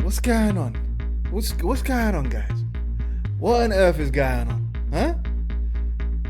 What's going on? What's going on, guys? What on earth is going on? Huh?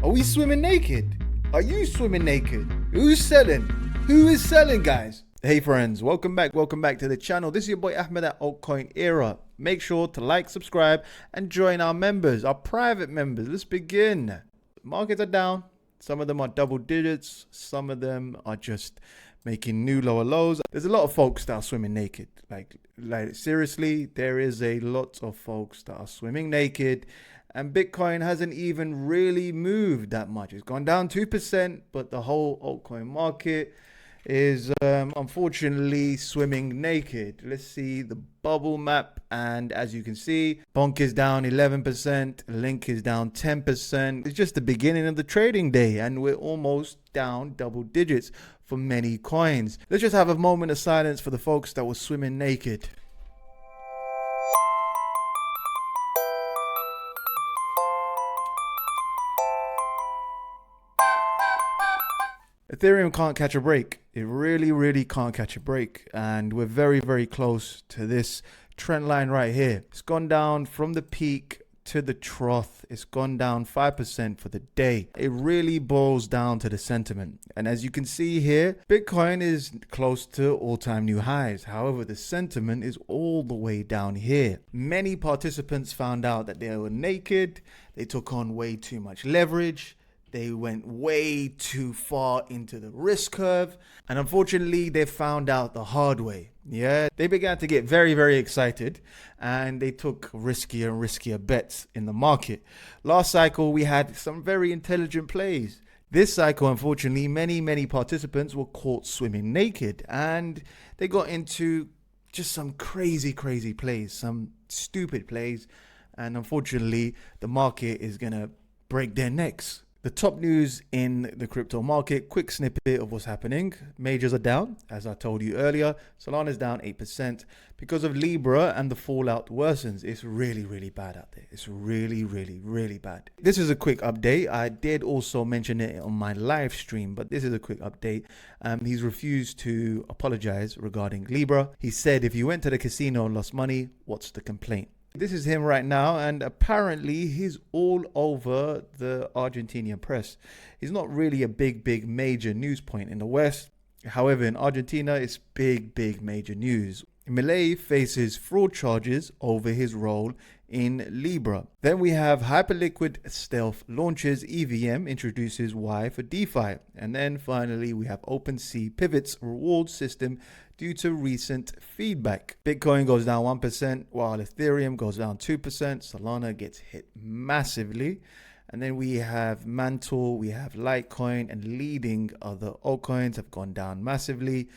Are we swimming naked? Are you swimming naked? Who's selling? Who is selling, guys? Hey friends, welcome back to the channel. This is your boy Ahmed at Altcoin Era. Make sure to like, subscribe, and join our members, our private members. Let's begin. Markets are down. Some of them are double digits. Some of them are just making new lower lows. There's a lot of folks that are swimming naked. Like seriously, there is a lot of folks that are swimming naked, and Bitcoin hasn't even really moved that much. It's gone down 2%, but the whole altcoin market is unfortunately swimming naked. Let's see the bubble map, and as you can see, Bonk is down 11%, Link is down 10%. It's just the beginning of the trading day, and we're almost down double digits for many coins. Let's just have a moment of silence for the folks that were swimming naked. Ethereum can't catch a break. It really can't catch a break. And we're very close to this trend line right here. It's gone down from the peak to the trough. It's gone down 5% for the day. It really boils down to the sentiment. And as you can see here, Bitcoin is close to all-time new highs. However, the sentiment is all the way down here. Many participants found out that they were naked. They took on way too much leverage. They went way too far into the risk curve, and unfortunately they found out the hard way. They began to get very excited, and they took riskier and riskier bets in the market. Last cycle we had some very intelligent plays. This cycle, unfortunately, many participants were caught swimming naked, and they got into just some crazy plays, some stupid plays, and unfortunately the market is gonna break their necks. The top news in the crypto market, quick snippet of what's happening. Majors are down, as I told you earlier. Solana's down 8% because of Libra, and the fallout worsens. It's really bad out there. It's really bad. This is a quick update. I did also mention it on my live stream, but this is a quick update. He's refused to apologize regarding Libra. He said, if you went to the casino and lost money, what's the complaint? This is him right now, and apparently he's all over the Argentinian press. He's not really a big major news point in the West. However, in Argentina, it's big major news. Milei faces fraud charges over his role in Libra. Then we have Hyperliquid Stealth launches EVM, introduces Y for DeFi. And then finally, we have OpenSea pivots reward system due to recent feedback. Bitcoin goes down 1%, while Ethereum goes down 2%. Solana gets hit massively. And then we have Mantle, we have Litecoin, and leading other altcoins have gone down massively.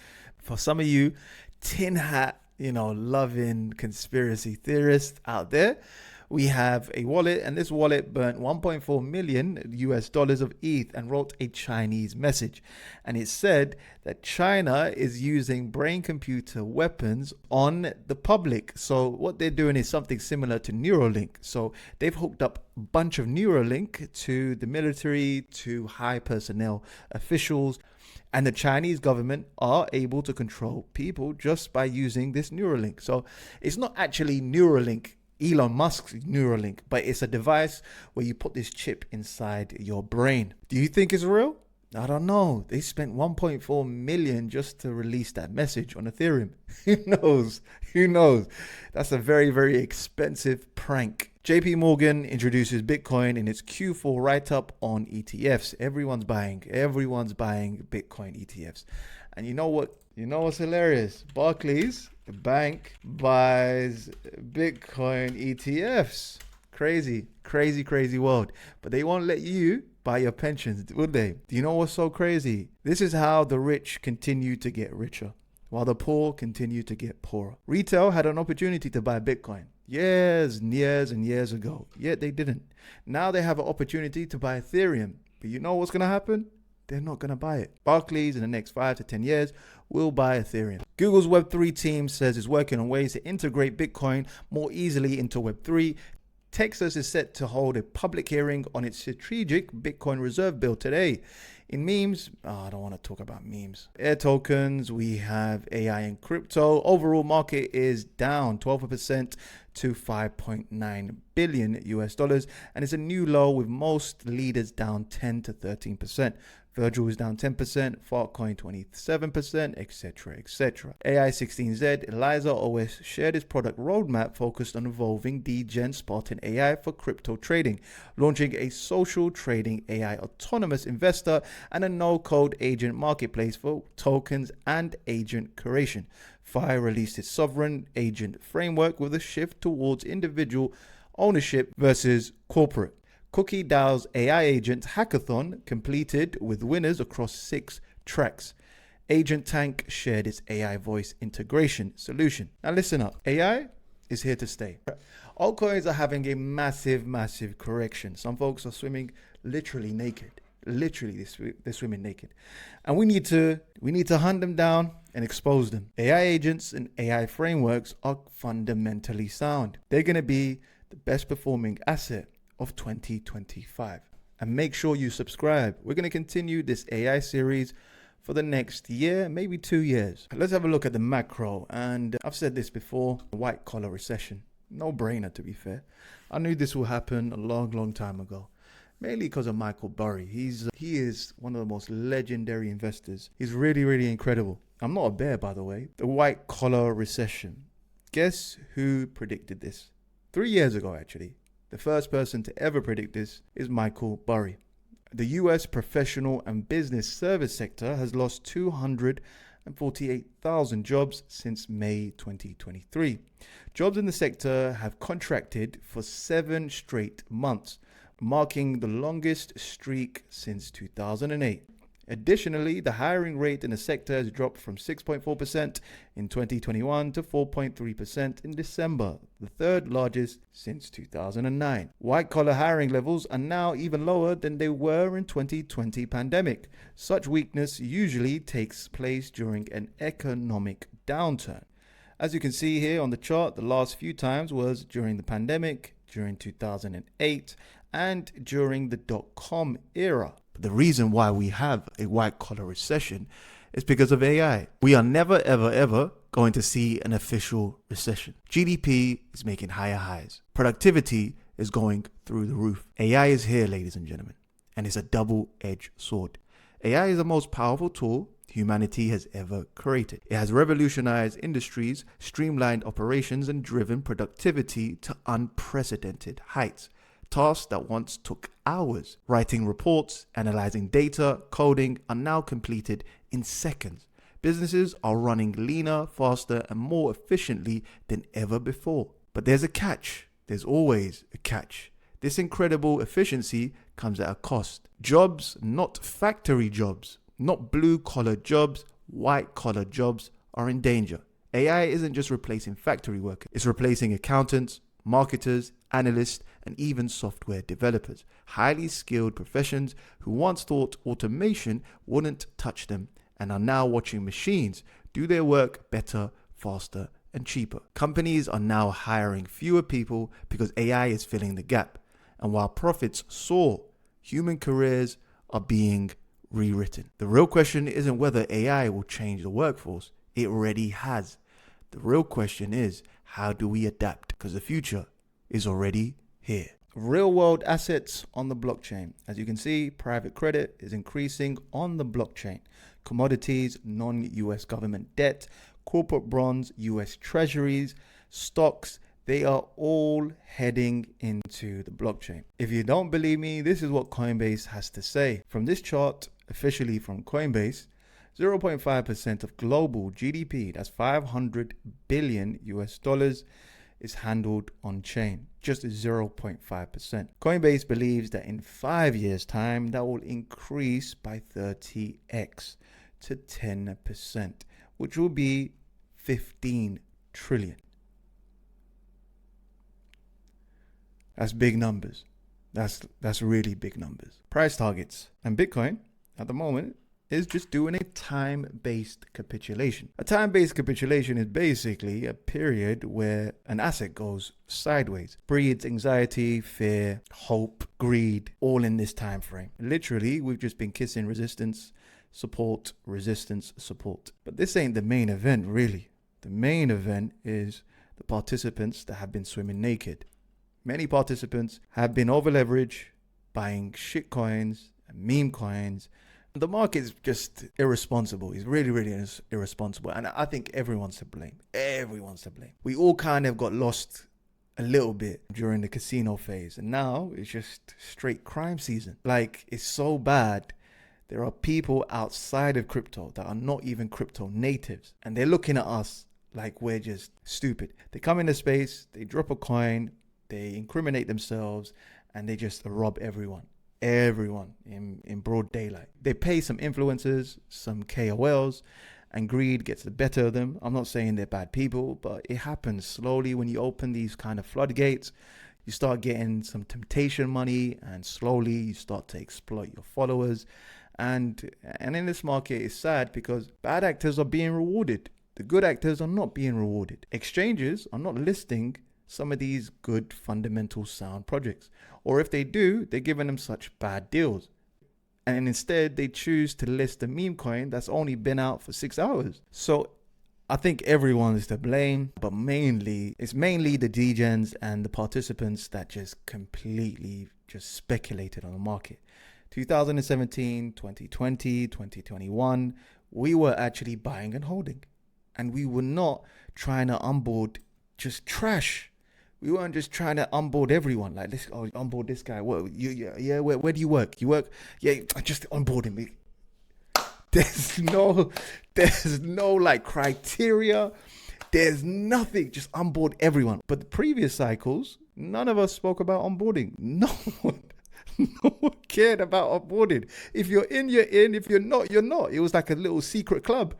For some of you tin hat, loving conspiracy theorists out there, we have a wallet, and this wallet burnt $1.4 million of ETH and wrote a Chinese message. And it said that China is using brain computer weapons on the public. So what they're doing is something similar to Neuralink. So they've hooked up a bunch of Neuralink to the military, to high personnel officials. And the Chinese government are able to control people just by using this Neuralink. So it's not actually Neuralink, Elon Musk's Neuralink, but it's a device where you put this chip inside your brain. Do you think it's real? I don't know. They spent 1.4 million just to release that message on Ethereum. Who knows? That's a very expensive prank. JP Morgan introduces Bitcoin in its Q4 write-up on ETFs. Everyone's buying Bitcoin ETFs. And you know what's hilarious? Barclays, the bank, buys Bitcoin ETFs. Crazy world. But they won't let you buy your pensions, would they? Do you know what's so crazy? This is how the rich continue to get richer, while the poor continue to get poorer. Retail had an opportunity to buy Bitcoin years and years ago, yet they didn't. Now they have an opportunity to buy Ethereum, but you know what's going to happen? They're not going to buy it. Barclays in the next 5 to 10 years will buy Ethereum. Google's Web3 team says it's working on ways to integrate Bitcoin more easily into Web3. Texas is set to hold a public hearing on its strategic Bitcoin reserve bill today. In memes, I don't want to talk about memes. Air tokens, we have AI and crypto. Overall market is down 12% to 5.9 billion US dollars, and it's a new low with most leaders down 10 to 13%. Virgil is down 10%, Altcoin 27%, etc., etc. AI16Z, Eliza OS shared its product roadmap focused on evolving degen Spot and AI for crypto trading, launching a social trading AI autonomous investor and a no-code agent marketplace for tokens and agent curation. Fire released its sovereign agent framework with a shift towards individual ownership versus corporate. Cookie DAO's AI agent hackathon completed with winners across 6 tracks. Agent Tank shared its AI voice integration solution. Now listen up, AI is here to stay. Altcoins are having a massive correction. Some folks are swimming literally naked. Literally, they're swimming naked. And we need to hunt them down and expose them. AI agents and AI frameworks are fundamentally sound. They're going to be the best performing asset of 2025. And make sure you subscribe. We're going to continue this AI series for the next year, maybe 2 years. Let's have a look at the macro. And I've said this before, white collar recession. No brainer, to be fair. I knew this will happen a long time ago. Mainly because of Michael Burry. He is one of the most legendary investors. He's really incredible. I'm not a bear, by the way. The white collar recession. Guess who predicted this? 3 years ago, actually. The first person to ever predict this is Michael Burry. The US professional and business service sector has lost 248,000 jobs since May 2023. Jobs in the sector have contracted for 7 straight months, marking the longest streak since 2008. Additionally, the hiring rate in the sector has dropped from 6.4% in 2021 to 4.3% in December, the third largest since 2009. White-collar hiring levels are now even lower than they were in 2020 pandemic. Such weakness usually takes place during an economic downturn. As you can see here on the chart, the last few times was during the pandemic, during 2008, and during the dot-com era. The reason why we have a white collar recession is because of AI. We are never, ever going to see an official recession. GDP is making higher highs. Productivity is going through the roof. AI is here, ladies and gentlemen, and it's a double-edged sword. AI is the most powerful tool humanity has ever created. It has revolutionized industries, streamlined operations, and driven productivity to unprecedented heights. Tasks that once took hours, writing reports, analyzing data, coding, are now completed in seconds. Businesses are running leaner, faster, and more efficiently than ever before. But there's a catch. There's always a catch. This incredible efficiency comes at a cost. Jobs, not factory jobs, not blue-collar jobs, white-collar jobs are in danger. AI isn't just replacing factory workers. It's replacing accountants, marketers, analysts, and even software developers. Highly skilled professions who once thought automation wouldn't touch them and are now watching machines do their work better, faster, and cheaper. Companies are now hiring fewer people because AI is filling the gap. And while profits soar, human careers are being rewritten. The real question isn't whether AI will change the workforce. It already has. The real question is, how do we adapt? Because the future is already here. Real world assets on the blockchain. As you can see, private credit is increasing on the blockchain. Commodities, non-US government debt, corporate bonds, US treasuries, stocks, they are all heading into the blockchain. If you don't believe me, this is what Coinbase has to say. From this chart, officially from Coinbase, 0.5% of global GDP, that's 500 billion US dollars, is handled on chain, just 0.5%. Coinbase believes that in 5 years' time, that will increase by 30x to 10%, which will be 15 trillion. That's big numbers. That's really big numbers. Price targets. And Bitcoin, at the moment, is just doing a time-based capitulation. A time-based capitulation is basically a period where an asset goes sideways, breeds anxiety, fear, hope, greed, all in this time frame. Literally, we've just been kissing resistance, support, resistance, support. But this ain't the main event, really. The main event is the participants that have been swimming naked. Many participants have been over leveraged, buying shit coins and meme coins. The market is just irresponsible. It's really, really irresponsible. And I think everyone's to blame. Everyone's to blame. We all kind of got lost a little bit during the casino phase. And now it's just straight crime season. Like, it's so bad. There are people outside of crypto that are not even crypto natives. And they're looking at us like we're just stupid. They come into space, they drop a coin, they incriminate themselves, and they just rob everyone in broad daylight. They pay some influencers, some KOLs, and greed gets the better of them. I'm not saying they're bad people, but it happens slowly when you open these kind of floodgates. You start getting some temptation money, and slowly you start to exploit your followers. And in this market, it's sad because bad actors are being rewarded. The good actors are not being rewarded. Exchanges are not listing some of these good, fundamental, sound projects. Or if they do, they're giving them such bad deals. And instead, they choose to list a meme coin that's only been out for 6 hours. So I think everyone is to blame, but it's mainly the degens and the participants that just completely just speculated on the market. 2017, 2020, 2021, we were actually buying and holding. And we were not trying to onboard just trash. We weren't just trying to onboard everyone. Like, let's onboard this guy. Where do you work? You work? Yeah, I just onboard him. There's no like criteria. There's nothing. Just onboard everyone. But the previous cycles, none of us spoke about onboarding. No one cared about onboarding. If you're in, you're in. If you're not, you're not. It was like a little secret club.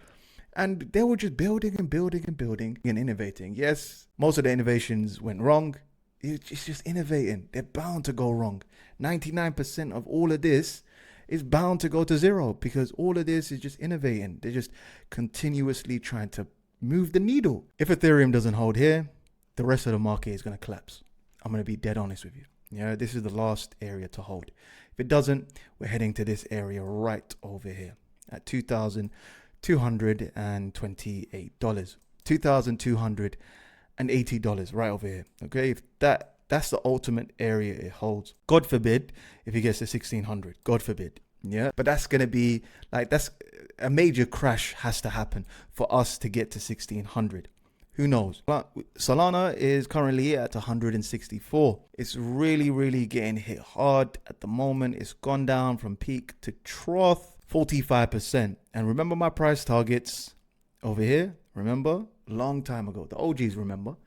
And they were just building and innovating. Yes, most of the innovations went wrong. It's just innovating. They're bound to go wrong. 99% of all of this is bound to go to zero because all of this is just innovating. They're just continuously trying to move the needle. If Ethereum doesn't hold here, the rest of the market is going to collapse. I'm going to be dead honest with you. Yeah, this is the last area to hold. If it doesn't, we're heading to this area right over here at $2,228. $2,280 right over here. Okay, if that's the ultimate area it holds. God forbid if it gets to 1,600. God forbid. Yeah, but that's gonna be like, that's a major crash has to happen for us to get to 1,600. Who knows? But Solana is currently at 164. It's really getting hit hard at the moment. It's gone down from peak to trough 45%. And remember my price targets over here? Remember? Long time ago. The OGs remember.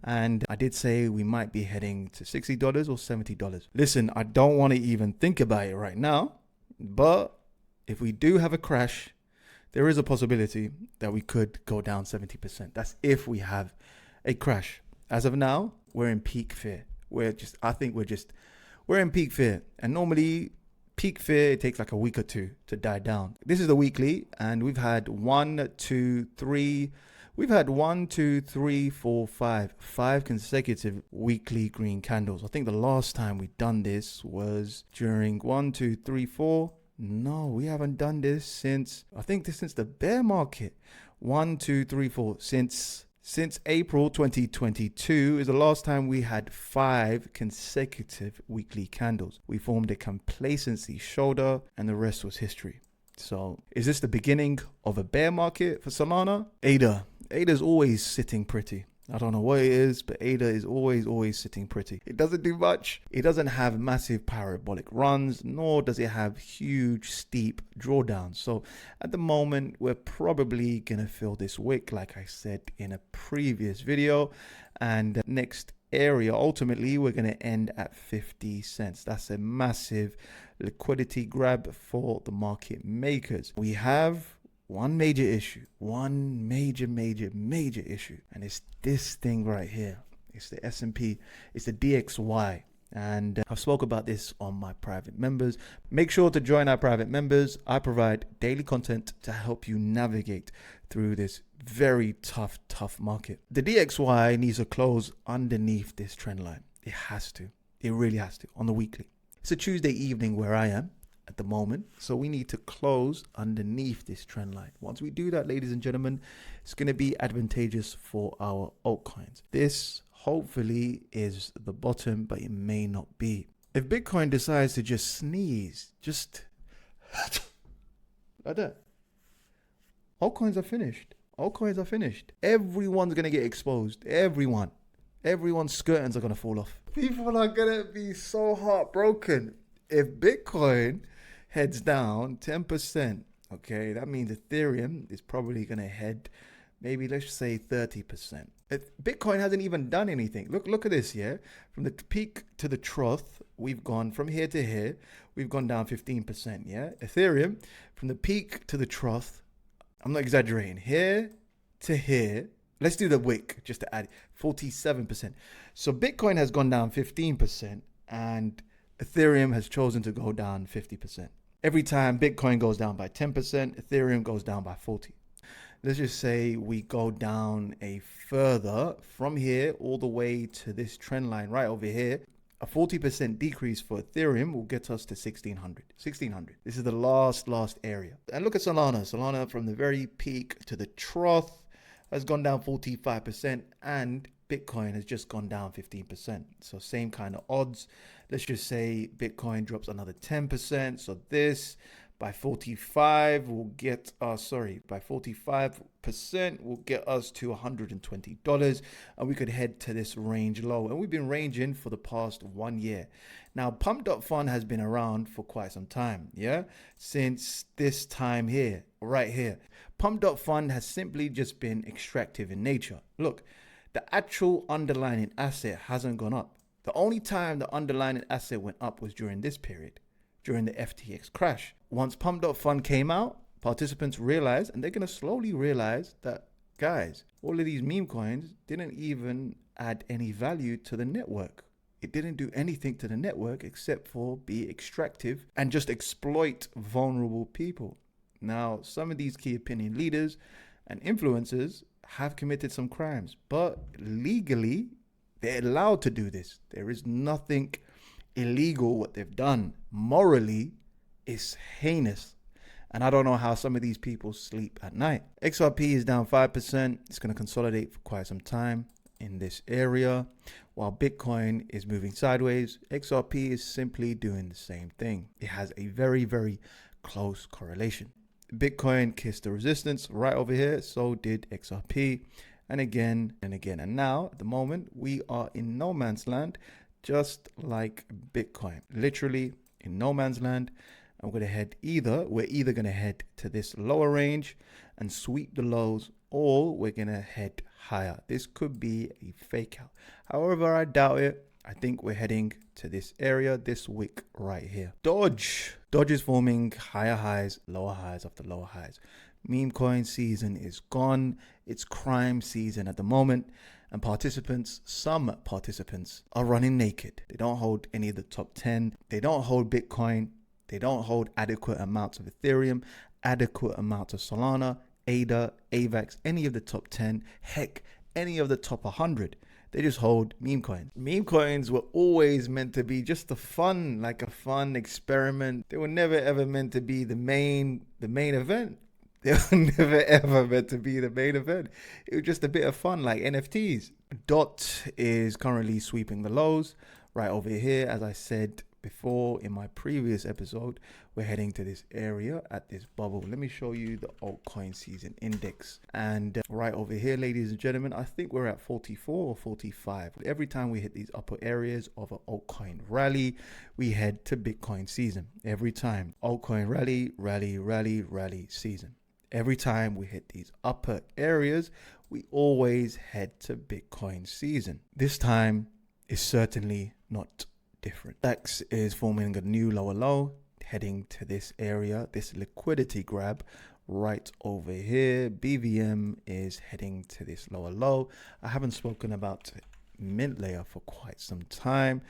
And I did say we might be heading to $60 or $70. Listen, I don't want to even think about it right now. But if we do have a crash, there is a possibility that we could go down 70%. That's if we have a crash. As of now, we're in peak fear. We're in peak fear. And normally peak fear, it takes like a week or two to die down. This is the weekly, and we've had 5 consecutive weekly green candles. I think the last time we done this was during 1, 2, 3, 4. No, we haven't done this since the bear market. 1, 2, 3, 4. Since April 2022 is the last time we had 5 consecutive weekly candles. We formed a complacency shoulder and the rest was history. So is this the beginning of a bear market for Solana? ADA's always sitting pretty. I don't know what it is, but ADA is always sitting pretty. It doesn't do much. It doesn't have massive parabolic runs, nor does it have huge, steep drawdowns. So at the moment, we're probably going to fill this wick, like I said in a previous video. And next area, ultimately, we're going to end at 50 cents. That's a massive liquidity grab for the market makers. We have one major issue, major issue, and it's this thing right here. It's the S&P, it's the DXY. And I've spoke about this on my private members. Make sure to join our private members. I provide daily content to help you navigate through this very tough market. The DXY needs to close underneath this trend line. It has to. It really has to on the weekly. It's a Tuesday evening where I am at the moment. So we need to close underneath this trend line. Once we do that, ladies and gentlemen, it's going to be advantageous for our altcoins. This hopefully is the bottom, but it may not be. If Bitcoin decides to just sneeze, just like that, altcoins are finished. Altcoins are finished. Everyone's going to get exposed. Everyone's skirtings are going to fall off. People are going to be so heartbroken. If Bitcoin heads down 10%, okay, that means Ethereum is probably going to head maybe, let's say 30%. Bitcoin hasn't even done anything. Look at this, yeah? From the peak to the trough, we've gone from here to here. We've gone down 15%, yeah? Ethereum, from the peak to the trough, I'm not exaggerating, here to here. Let's do the wick just to add 47%. So Bitcoin has gone down 15% and Ethereum has chosen to go down 50%. Every time Bitcoin goes down by 10%, Ethereum goes down by 40%. Let's just say we go down a further from here all the way to this trend line right over here. A 40% decrease for Ethereum will get us to 1600. This is the last area. And look at Solana. Solana from the very peak to the trough has gone down 45% and Bitcoin has just gone down 15%. So same kind of odds. Let's just say Bitcoin drops another 10%. So this by 45% will get us to $120, and we could head to this range low. And we've been ranging for the past 1 year. Now, Pump.Fund has been around for quite some time, yeah? Since this time here, right here. Pump.Fund has simply just been extractive in nature. Look, the actual underlying asset hasn't gone up. The only time the underlying asset went up was during this period, during the FTX crash. Once Pump.Fund came out, participants realized, and they're going to slowly realize that, guys, all of these meme coins didn't even add any value to the network. It didn't do anything to the network except for be extractive and just exploit vulnerable people. Now, some of these key opinion leaders and influencers have committed some crimes, but legally, they're allowed to do this. There is nothing illegal what they've done. Morally, it's heinous. And I don't know how some of these people sleep at night. XRP is down 5%. It's going to consolidate for quite some time in this area. While Bitcoin is moving sideways, XRP is simply doing the same thing. It has a very, very close correlation. Bitcoin kissed the resistance right over here. So did XRP. And again and again. And now, at the moment, we are in no man's land, just like Bitcoin. Literally in no man's land. And we're either going to head to this lower range and sweep the lows, or we're going to head higher. This could be a fake out. However, I doubt it. I think we're heading to this area, this wick right here. Dodge is forming higher highs, lower highs after lower highs. Meme coin season is gone. It's crime season at the moment. And some participants are running naked. They don't hold any of the top 10. They don't hold Bitcoin. They don't hold adequate amounts of Ethereum, adequate amounts of Solana, ADA, AVAX, any of the top 10, heck, any of the top 100. They just hold meme coins. Meme coins were always meant to be just a fun experiment. They were never ever meant to be the main event. They were never ever meant to be the main event. It was just a bit of fun, like NFTs. DOT is currently sweeping the lows right over here. As I said before in my previous episode, we're heading to this area at this bubble. Let me show you the altcoin season index. And right over here, ladies and gentlemen, I think we're at 44 or 45. Every time we hit these upper areas of an altcoin rally, we head to Bitcoin season. Every time. Altcoin rally season. Every time we hit these upper areas, we always head to Bitcoin season. This time is certainly not different. DAX is forming a new lower low, heading to this area, this liquidity grab right over here. BVM is heading to this lower low. I haven't spoken about mint layer for quite some time.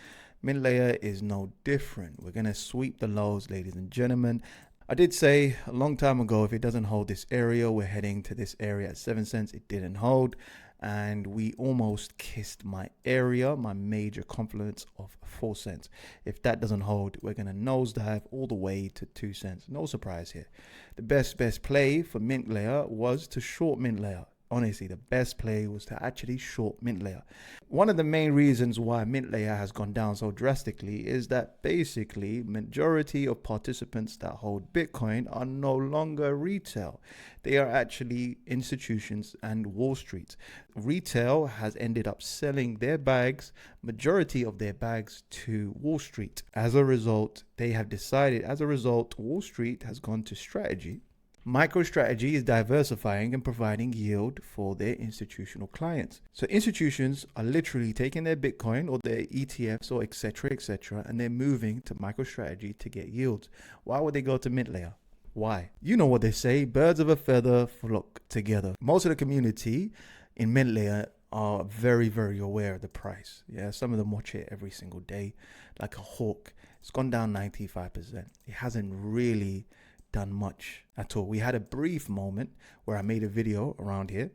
Mint layer is no different. We're going to sweep the lows, ladies and gentlemen. I did say a long time ago, if it doesn't hold this area, we're heading to this area at 7 cents. It didn't hold. And we almost kissed my area, my major confluence of 4 cents. If that doesn't hold, we're going to nosedive all the way to 2 cents. No surprise here. The best play for mint layer was to short mint layer. Honestly, the best play was to actually short mint layer. One of the main reasons why mint layer has gone down so drastically is that basically majority of participants that hold Bitcoin are no longer retail. They are actually institutions and Wall Street. Retail has ended up selling their bags, majority of their bags, to Wall Street. As a result, Wall Street has gone to strategy. MicroStrategy is diversifying and providing yield for their institutional clients. So institutions are literally taking their Bitcoin or their ETFs or etc., and they're moving to MicroStrategy to get yields. Why would they go to mint layer? Why? You know what they say, birds of a feather flock together. Most of the community in mint layer are very, very aware of the price. Yeah, some of them watch it every single day like a hawk. It's gone down 95%. It hasn't really done much at all. We had a brief moment where I made a video around here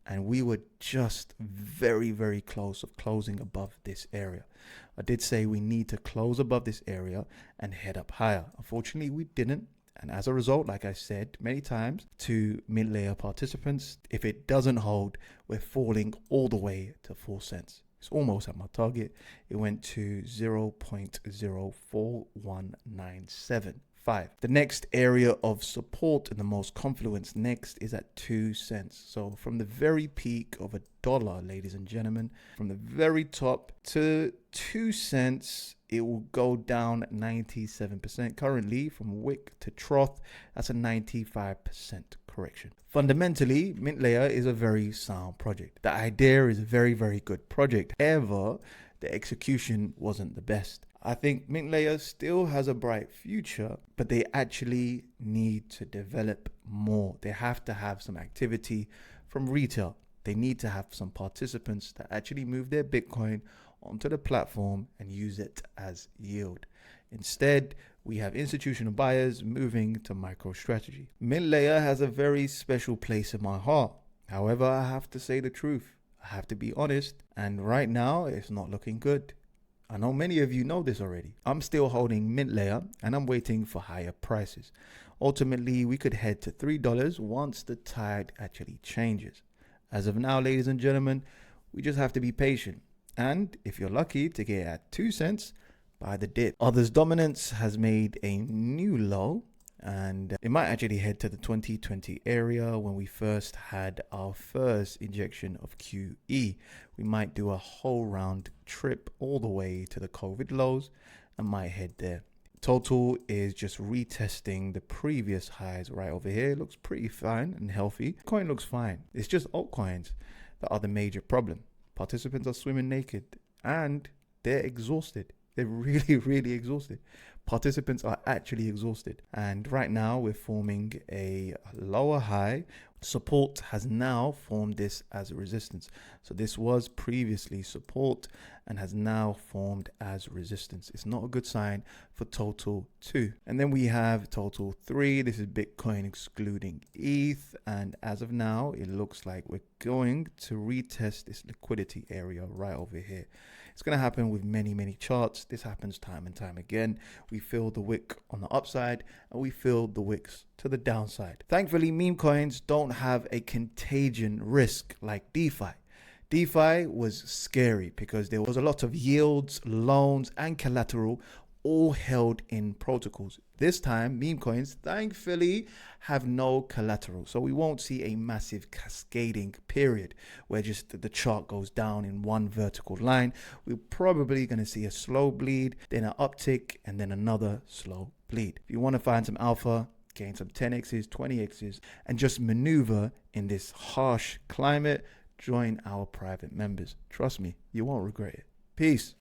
and we were just very, very close of closing above this area. I did say we need to close above this area and head up higher. Unfortunately, we didn't. And as a result, like I said many times to mint layer participants, if it doesn't hold, we're falling all the way to 4 cents. It's almost at my target. It went to 0.04197. The next area of support and the most confluence next is at 2 cents. So from the very peak of $1, ladies and gentlemen, from the very top to 2 cents, it will go down 97%. Currently, from wick to trough, that's a 95% correction. Fundamentally, mint layer is a very sound project. The idea is a very, very good project. However, the execution wasn't the best. I think mint layer still has a bright future, but they actually need to develop more. They have to have some activity from retail. They need to have some participants that actually move their Bitcoin onto the platform and use it as yield. Instead, we have institutional buyers moving to MicroStrategy. Mint layer has a very special place in my heart. However, I have to say the truth. I have to be honest. And right now, it's not looking good. I know many of you know this already. I'm still holding mint layer and I'm waiting for higher prices. Ultimately, we could head to $3 once the tide actually changes. As of now, ladies and gentlemen, we just have to be patient. And if you're lucky to get at 2 cents, buy the dip. Others' dominance has made a new low, and it might actually head to the 2020 area when we first had our first injection of QE. We might do a whole round trip all the way to the COVID lows and might head there. Total is just retesting the previous highs right over here. It looks pretty fine and healthy. Coin looks fine. It's just altcoins that are the major problem. Participants are swimming naked and they're exhausted. They're really, really exhausted. Participants are actually exhausted. And right now we're forming a lower high. Support has now formed this as a resistance. So this was previously support and has now formed as resistance. It's not a good sign for total 2. And then we have total 3. This is Bitcoin excluding ETH. And as of now, it looks like we're going to retest this liquidity area right over here. It's going to happen with many, many charts. This happens time and time again. We fill the wick on the upside and we fill the wicks to the downside. Thankfully, meme coins don't have a contagion risk like DeFi. DeFi was scary because there was a lot of yields, loans, and collateral all held in protocols. This time, meme coins, thankfully, have no collateral. So we won't see a massive cascading period where just the chart goes down in one vertical line. We're probably going to see a slow bleed, then an uptick, and then another slow bleed. If you want to find some alpha, gain some 10x's, 20x's, and just maneuver in this harsh climate, join our private members. Trust me, you won't regret it. Peace.